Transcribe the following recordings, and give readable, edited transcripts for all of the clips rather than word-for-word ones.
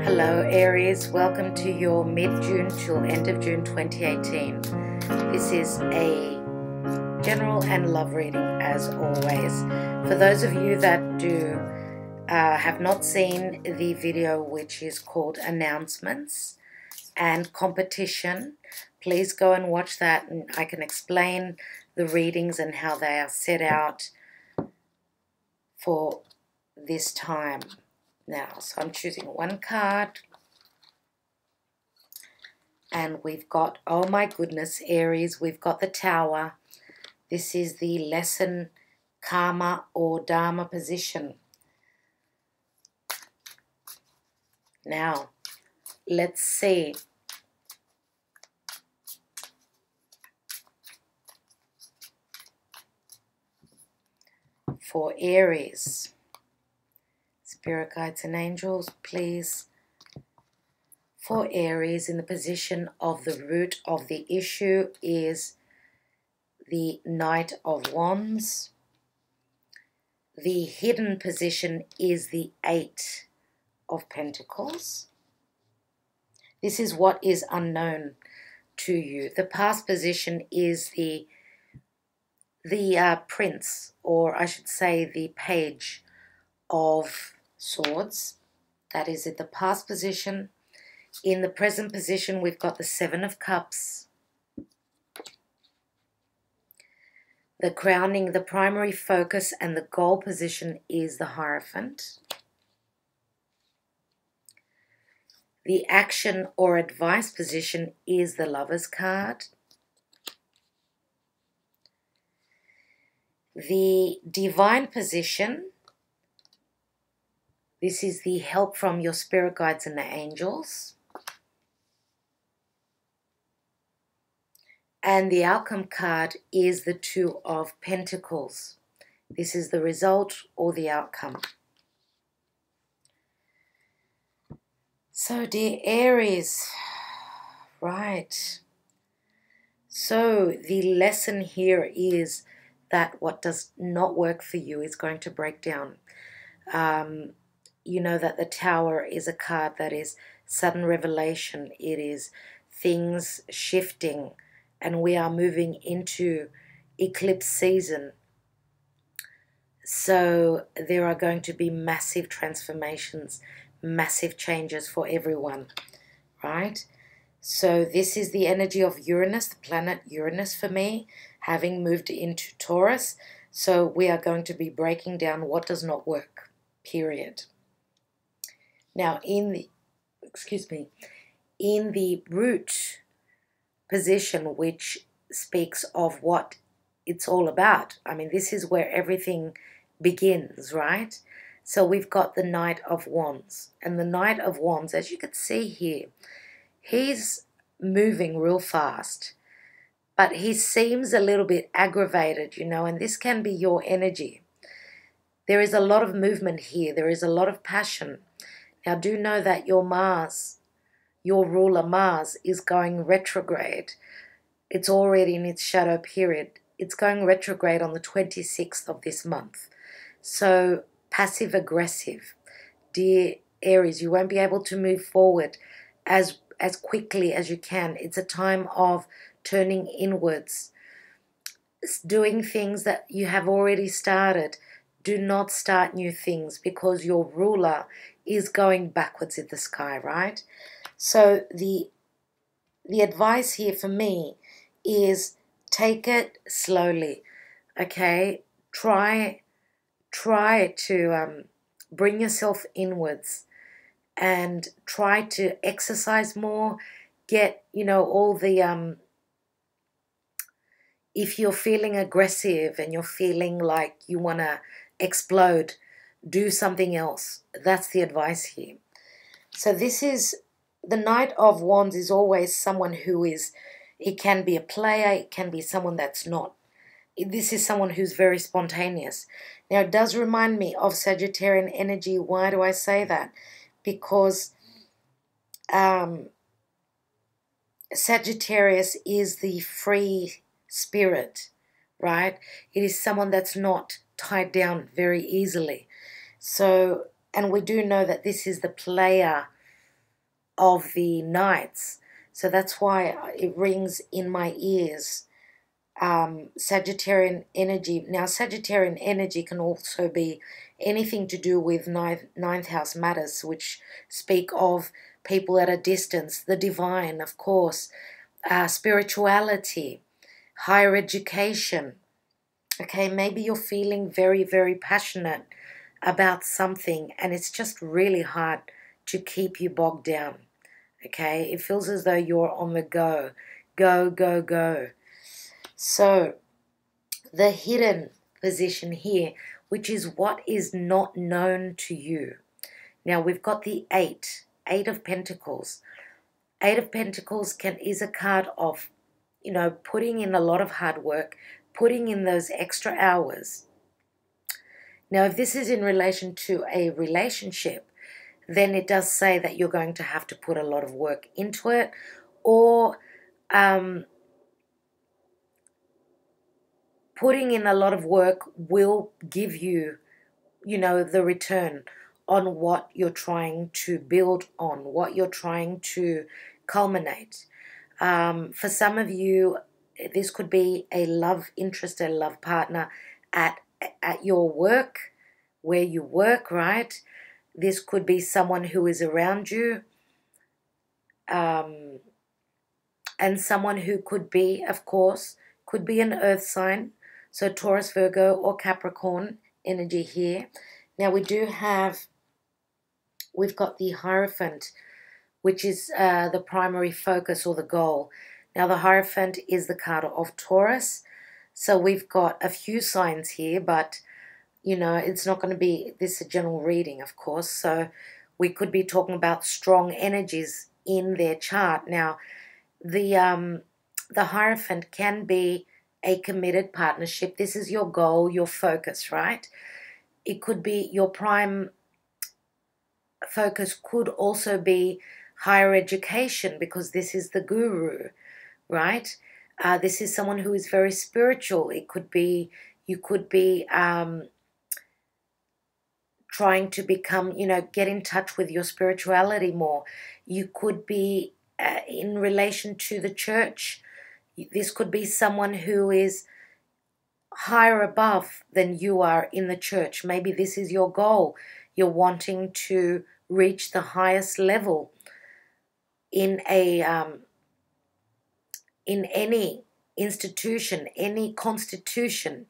Hello Aries, welcome to your mid-June till end of June 2018. This is a general and love reading as always. For those of you that do have not seen the video which is called Announcements and Competition, please go and watch that and I can explain the readings and how they are set out for this time. Now, so I'm choosing one card and we've got, oh my goodness, Aries, we've got the Tower. This is the lesson, karma or dharma position. Now, let's see. For Aries, Spirit guides and angels, please. For Aries, in the position of the root of the issue is the Knight of Wands. The hidden position is the Eight of Pentacles. This is what is unknown to you. The past position is the Prince, or I should say the Page of Swords. That is at the past position. In the present position, we've got the Seven of Cups. The crowning, the primary focus and the goal position is the Hierophant. The action or advice position is the Lover's card. The divine position, this is the help from your spirit guides and the angels. And the outcome card is the Two of Pentacles. This is the result or the outcome. So, dear Aries, right. So, the lesson here is that what does not work for you is going to break down. You know that the Tower is a card that is sudden revelation. It is things shifting. And we are moving into eclipse season. So there are going to be massive transformations, massive changes for everyone, right? So this is the energy of Uranus, the planet Uranus for me, having moved into Taurus. So we are going to be breaking down what does not work, period. Now in the, in the root position, which speaks of what it's all about. I mean, this is where everything begins, right? So we've got the Knight of Wands. And the Knight of Wands, as you can see here, he's moving real fast. But he seems a little bit aggravated, you know, and this can be your energy. There is a lot of movement here. There is a lot of passion. Now, do know that your Mars, your ruler Mars, is going retrograde. It's already in its shadow period. It's going retrograde on the 26th of this month. So passive aggressive. Dear Aries, you won't be able to move forward as quickly as you can. It's a time of turning inwards, doing things that you have already started. Do not start new things because your ruler is going backwards in the sky, right? So the advice here for me is take it slowly, okay? Try to bring yourself inwards and try to exercise more. Get, you know, all the, if you're feeling aggressive and you're feeling like you want to explode, do something else. That's the advice here. So this is, the Knight of Wands is always someone who is, it can be a player, it can be someone that's not. This is someone who's very spontaneous. Now, it does remind me of Sagittarian energy. Why do I say that? Because Sagittarius is the free spirit, right? It is someone that's not tied down very easily. So, and we do know that this is the player of the nights. So that's why it rings in my ears. Sagittarian energy. Now, Sagittarian energy can also be anything to do with ninth house matters, which speak of people at a distance, the divine, of course, spirituality, higher education. Okay, maybe you're feeling very, very passionate about something and it's just really hard to keep you bogged down. Okay, it feels as though you're on the go. Go, go, go. So, the hidden position here, which is what is not known to you. Now, we've got the Eight of Pentacles. Eight of Pentacles is a card of, putting in a lot of hard work, putting in those extra hours. Now, if this is in relation to a relationship, then it does say that you're going to have to put a lot of work into it, or putting in a lot of work will give you, the return on what you're trying to build on, what you're trying to culminate. For some of you, this could be a love interest, a love partner at your work, where you work, right? This could be someone who is around you, and someone who could be, of course, could be an earth sign. So Taurus, Virgo, or Capricorn energy here. Now we've got the Hierophant, which is the primary focus or the goal. Now the Hierophant is the card of Taurus. So we've got a few signs here, but, it's not going to be this a general reading, of course. So we could be talking about strong energies in their chart. Now, the Hierophant can be a committed partnership. This is your goal, your focus, right? It could be your prime focus, could also be higher education, because this is the guru, right? This is someone who is very spiritual. It could be, you could be trying to become, get in touch with your spirituality more. You could be in relation to the church. This could be someone who is higher above than you are in the church. Maybe this is your goal. You're wanting to reach the highest level in any institution, any constitution,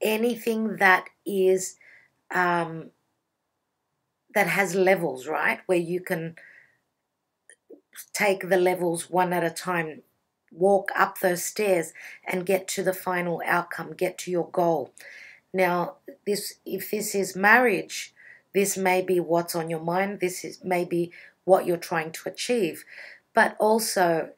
anything that is that has levels, right? Where you can take the levels one at a time, walk up those stairs and get to the final outcome, get to your goal. Now, if this is marriage, this may be what's on your mind. This is maybe what you're trying to achieve. But also,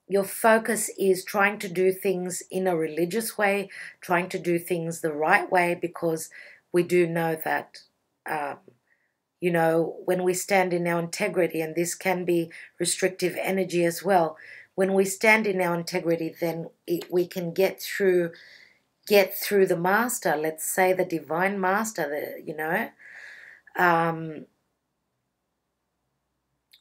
your focus is trying to do things in a religious way, trying to do things the right way, because we do know that, when we stand in our integrity, and this can be restrictive energy as well, when we stand in our integrity, then we can get through the master, let's say the divine master,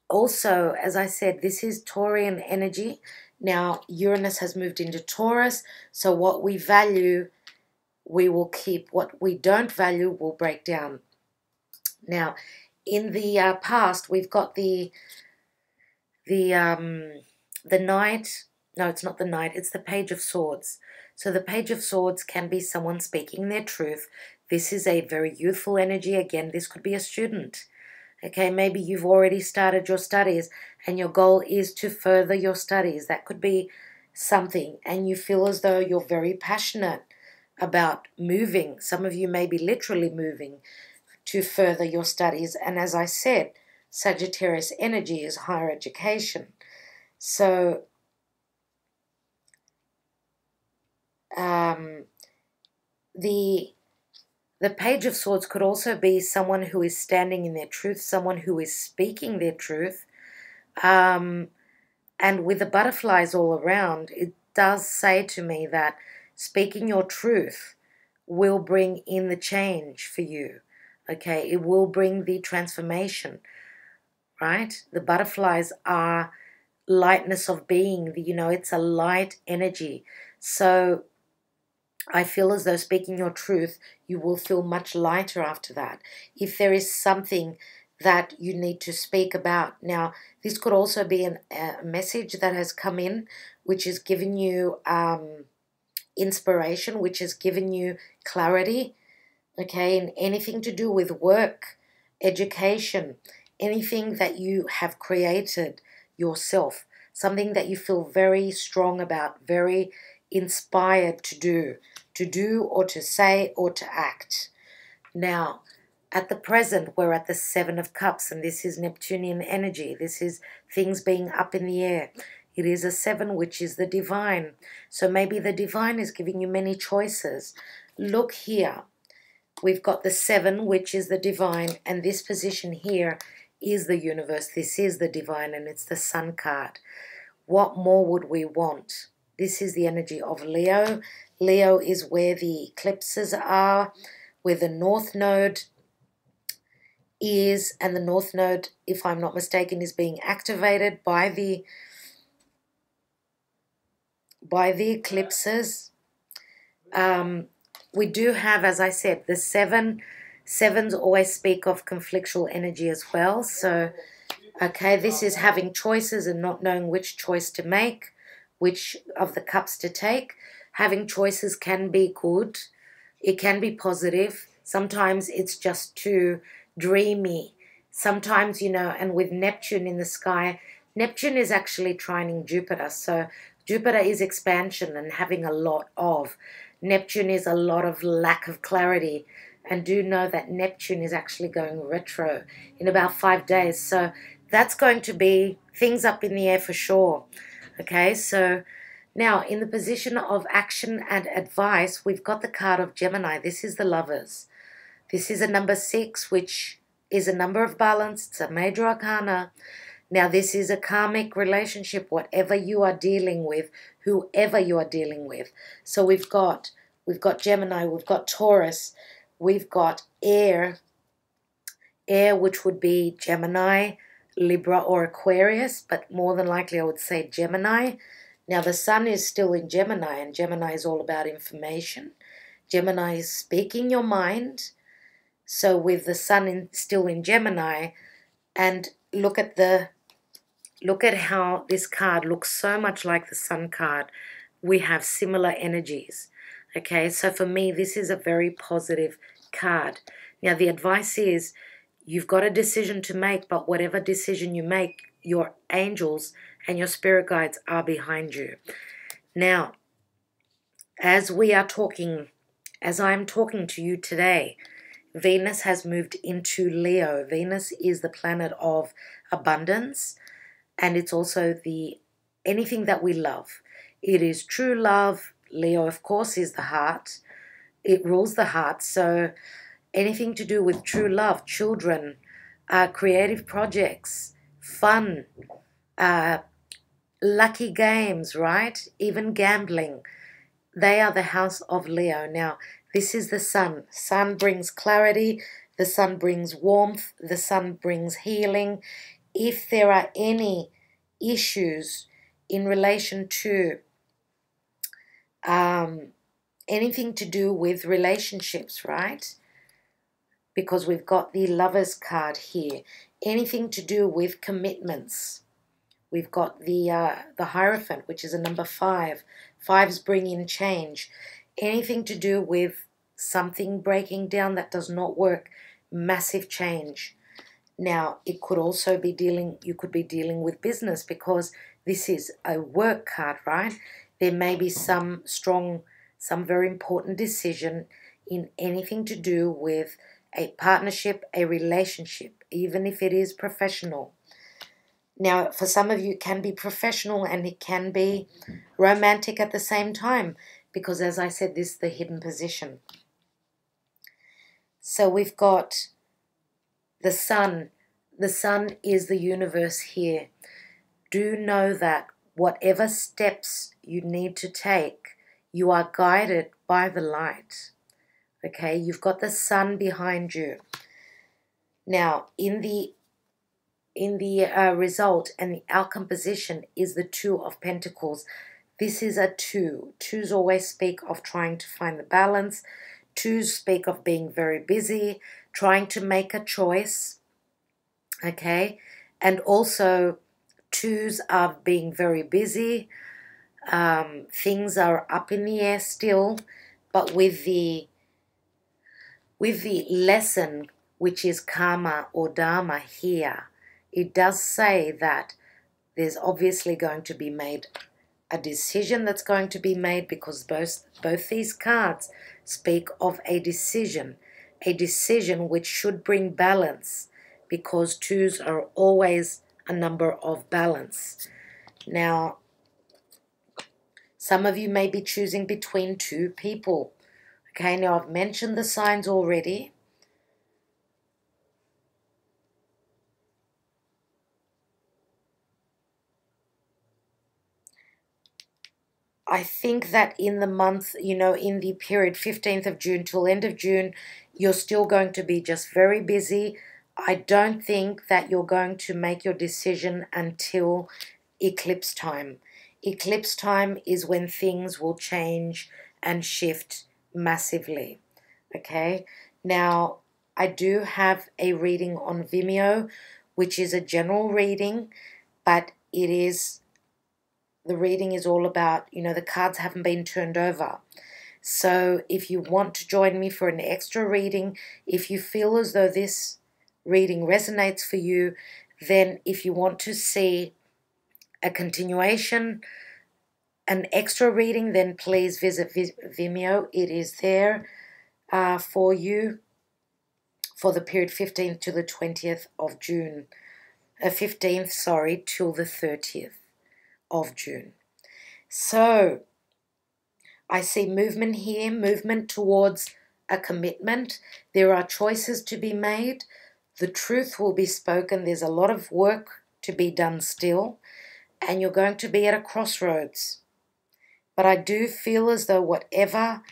Also, as I said, this is Taurian energy. Now, Uranus has moved into Taurus, so what we value, we will keep. What we don't value will break down. Now, in the past, we've got the Knight. No, it's not the Knight. It's the Page of Swords. So the Page of Swords can be someone speaking their truth. This is a very youthful energy. Again, this could be a student. Okay, maybe you've already started your studies and your goal is to further your studies. That could be something, and you feel as though you're very passionate about moving. Some of you may be literally moving to further your studies. And as I said, Sagittarius energy is higher education. So the Page of Swords could also be someone who is standing in their truth, someone who is speaking their truth. And with the butterflies all around, it does say to me that speaking your truth will bring in the change for you. Okay, it will bring the transformation. right? The butterflies are lightness of being. You know, it's a light energy. So I feel as though speaking your truth, you will feel much lighter after that. If there is something that you need to speak about. Now, this could also be a message that has come in, which is giving you inspiration, which has given you clarity, okay, and anything to do with work, education, anything that you have created yourself, something that you feel very strong about, very inspired to do or to say or to act. Now, at the present, we're at the Seven of Cups, and this is Neptunian energy. This is things being up in the air. It is a 7, which is the divine. So maybe the divine is giving you many choices. Look here. We've got the 7, which is the divine, and this position here is the universe. This is the divine, and it's the Sun card. What more would we want? This is the energy of Leo. Leo is where the eclipses are, where the North Node is, and the North Node, if I'm not mistaken, is being activated by the eclipses. We do have, as I said, the 7. 7s always speak of conflictual energy as well. So, okay, this is having choices and not knowing which choice to make, which of the cups to take. Having choices can be good. It can be positive. Sometimes it's just too dreamy. Sometimes, you know, and with Neptune in the sky, Neptune is actually trining Jupiter. So Jupiter is expansion and having a lot of. Neptune is a lot of lack of clarity. And do know that Neptune is actually going retro in about 5 days. So that's going to be things up in the air for sure. Okay, so now in the position of action and advice, we've got the card of Gemini. This is the Lovers. This is a number 6, which is a number of balance. It's a major arcana. Now, this is a karmic relationship, whatever you are dealing with, whoever you are dealing with. So we've got Gemini, we've got Taurus, we've got air, which would be Gemini, Libra, or Aquarius, but more than likely I would say Gemini. Now, the sun is still in Gemini, and Gemini is all about information. Gemini is speaking your mind. So with the sun still in Gemini, and look at how this card looks so much like the sun card. We have similar energies. Okay, so for me, this is a very positive card. Now, the advice is you've got a decision to make, but whatever decision you make, your angels and your spirit guides are behind you. Now, as I'm talking to you today, Venus has moved into Leo. Venus is the planet of abundance, and it's also anything that we love. It is true love. Leo, of course, is the heart. It rules the heart. So anything to do with true love, children, creative projects, fun, lucky games, right? Even gambling. They are the house of Leo. Now, this is the sun. Sun brings clarity. The sun brings warmth. The sun brings healing. If there are any issues in relation to anything to do with relationships, right? Because we've got the Lovers card here. Anything to do with commitments. We've got the Hierophant, which is a number 5. 5s bring in change. Anything to do with something breaking down that does not work. Massive change. Now, it could also be you could be dealing with business, because this is a work card, right? There may be some very important decision in anything to do with a partnership, a relationship, even if it is professional. Now, for some of you, it can be professional and it can be romantic at the same time, because as I said, this is the hidden position. So we've got the sun. The sun is the universe here. Do know that whatever steps you need to take, you are guided by the light. Okay, you've got the sun behind you. Now, in the result, and the outcome position is the Two of Pentacles. This is a 2. 2s always speak of trying to find the balance. 2s speak of being very busy, trying to make a choice, okay? And also 2s are being very busy. Things are up in the air still, but with the lesson, which is karma or dharma here, it does say that there's obviously going to be made a decision that's going to be made, because both these cards speak of a decision which should bring balance, because 2s are always a number of balance. Now, some of you may be choosing between 2 people. Okay, now I've mentioned the signs already. I think that in the month, in the period 15th of June till end of June, you're still going to be just very busy. I don't think that you're going to make your decision until eclipse time. Eclipse time is when things will change and shift massively. Okay? Now, I do have a reading on Vimeo, which is a general reading, but the reading is all about, the cards haven't been turned over. So if you want to join me for an extra reading, if you feel as though this reading resonates for you, then if you want to see a continuation, an extra reading, then please visit Vimeo. It is there for you for the period 15th to the 20th of June. 15th, sorry, till the 30th of June. So I see movement here, movement towards a commitment. There are choices to be made. The truth will be spoken. There's a lot of work to be done still, and you're going to be at a crossroads. But I do feel as though whatever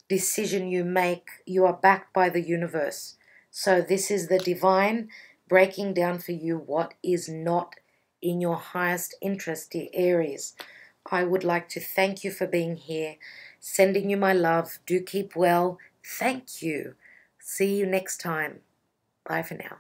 decision you make, you are backed by the universe. So this is the divine breaking down for you what is not in your highest interest, dear Aries. I would like to thank you for being here, sending you my love. Do keep well. Thank you. See you next time. Bye for now.